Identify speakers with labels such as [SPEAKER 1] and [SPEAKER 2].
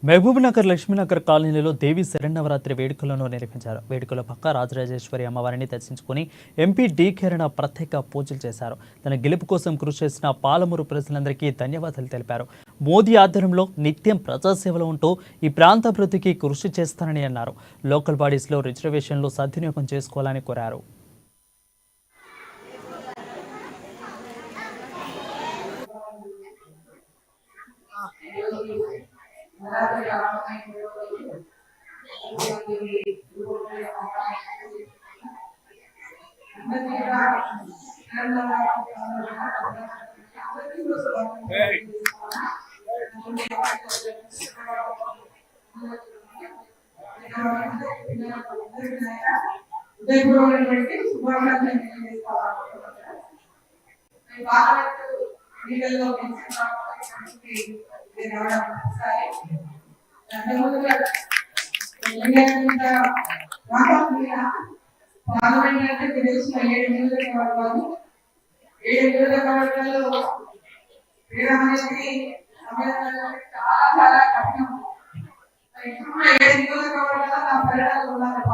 [SPEAKER 1] మహబూబ్నగర్ లక్ష్మీనగర్ కాలనీలో దేవి శరన్నవరాత్రి వేడుకలను నిర్వహించారు. వేడుకల పక్క రాజరాజేశ్వరి అమ్మవారిని దర్శించుకుని ఎంపీ డి కిరణ్ ప్రత్యేక పూజలు చేశారు. తన గెలుపు కోసం కృషి చేసిన పాలమూరు ప్రజలందరికీ ధన్యవాదాలు తెలిపారు. మోదీ ఆధ్వర్యంలో నిత్యం ప్రజాసేవలో ఉంటూ ఈ ప్రాంత అభివృద్ధికి కృషి చేస్తానని అన్నారు. లోకల్ బాడీస్లో రిజర్వేషన్లు సద్వినియోగం చేసుకోవాలని కోరారు.
[SPEAKER 2] పార్లమెంట్ అంటే తెలిసిన 7 నియోజకవర్గాలు 7 నియోజకవర్గాల్లో వేయడం అనేది చాలా చాలా కఠినం. ఇప్పుడు 7 నియోజకవర్గాల నా పరిణామాలు